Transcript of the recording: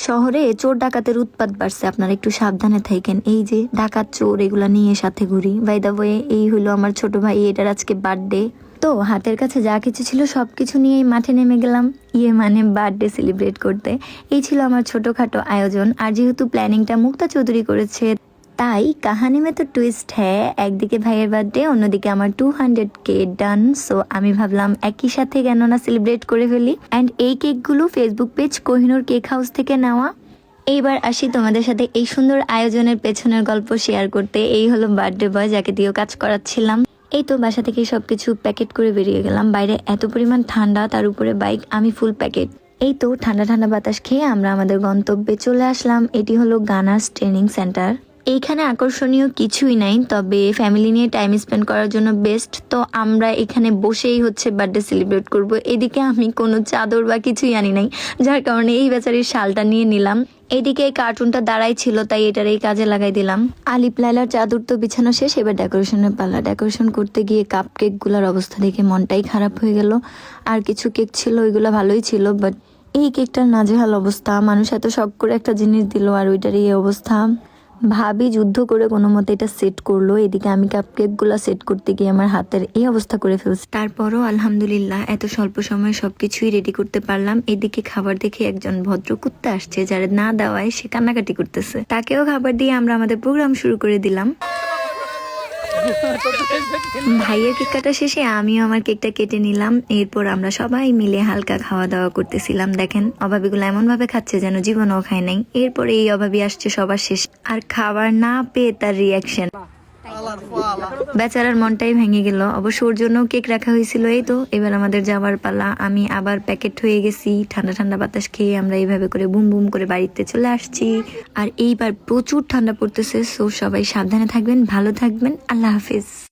শহরে চোর ডাকাতের উৎপাত বাড়ছে, আপনারা একটু সাবধানে থাকেন। এই যে ডাকাত চোর এগুলা নিয়ে সাথে ঘুরি। বাই দা ওয়ে, এই হলো আমার ছোট ভাই, এটার আজকে বার্থডে। তো হাতের কাছে যা কিছু ছিল সবকিছু নিয়েই মাঠে নেমে গেলাম, মানে বার্থডে সেলিব্রেট করতে। এই ছিল আমার ছোটখাটো আয়োজন। আর যেহেতু প্ল্যানিংটা মুক্তা চৌধুরী করেছে, তাই কাহানি মে তো টুইস্ট হ্যাঁ, একদিকে ভাইয়ের বার্থডে, অন্যদিকে আমার 200K ডান। সো আমি ভাবলাম একই সাথে কেন না সেলিব্রেট করে ফেলি। অ্যান্ড এই কেকগুলো Facebook page Kohinoor cake house থেকে নেওয়া। এইবার আসি তোমাদের সাথে এই সুন্দর আয়োজনের পেছনের গল্প শেয়ার করতে। এই হলো বার্থডে বয়, যাকে দিয়েও কাজ করাচ্ছিলাম। এই তো বাসা থেকে সবকিছু প্যাকেট করে বেরিয়ে গেলাম। বাইরে এত পরিমাণ ঠান্ডা, তার উপরে বাইক, আমি ফুল প্যাকেট। এই তো ঠান্ডা ঠান্ডা বাতাস খেয়ে আমরা আমাদের গন্তব্যে চলে আসলাম। এটি হলো গানার্স ট্রেনিং সেন্টার। এইখানে আকর্ষণীয় কিছুই নাই, তবে ফ্যামিলি নিয়ে টাইম স্পেন্ড করার জন্য বেস্ট। তো আমরা এখানে বসেই হচ্ছে বার্থডে সেলিব্রেট করব। এদিকে আমি কোনো চাদর বা কিছুই আনি নাই, যার কারণে এই বেচারির শালটা নিয়ে নিলাম। এদিকে এই কার্টুনটা দাঁড়াই ছিল, তাই এটার এই কাজে লাগাই দিলাম। আলিপ লাইলার চাদর তো বিছানো শেষ, এবার ডেকোরেশনের পালা। ডেকোরেশন করতে গিয়ে কাপ কেক গুলার অবস্থা দেখে মনটাই খারাপ হয়ে গেল। আর কিছু কেক ছিল, ওইগুলো ভালোই ছিল, বাট এই কেকটার নাজেহাল অবস্থা। মানুষ এত শখ করে একটা জিনিস দিল আর ওইটার এই অবস্থা। ভাবি যুদ্ধ করে কোনো মতে এটা সেট করলো। এদিকে আমি কাপকেক গুলা সেট করতে গিয়ে আমার হাতের এই অবস্থা করে ফেলছি। তারপরও আলহামদুলিল্লাহ এত স্বল্প সময়ে সবকিছুই রেডি করতে পারলাম। এদিকে খাবার দেখে একজন ভদ্র কুত্তা আসছে, যারা না দেওয়ায় সে কান্নাকাটি করতেছে। তাকেও খাবার দিয়ে আমরা আমাদের প্রোগ্রাম শুরু করে দিলাম। ভাইয়ের কেক কাটা শেষে আমিও আমার কেকটা কেটে নিলাম। এরপর আমরা সবাই মিলে হালকা খাওয়া দাওয়া করতেছিলাম। দেখেন অভাবীগুলো এমন ভাবে খাচ্ছে যেন জীবনও খায় নাই। এরপরে এই অভাবী আসছে সবার শেষ, আর খাবার না পেয়ে তার রিয়াকশন, বেচারার মনটাই ভেঙে গেল। অবশ্য ওর জন্য কেক রাখা হয়েছিল। এই তো এবার আমাদের যাওয়ার পালা। আমি আবার প্যাকেট হয়ে গেছি। ঠান্ডা ঠান্ডা বাতাস খেয়ে আমরা এইভাবে করে বুম বুম করে বাড়িতে চলে আসছি। আর এইবার প্রচুর ঠান্ডা পড়তেছে। সো সবাই সাবধানে থাকবেন, ভালো থাকবেন। আল্লাহ হাফিজ।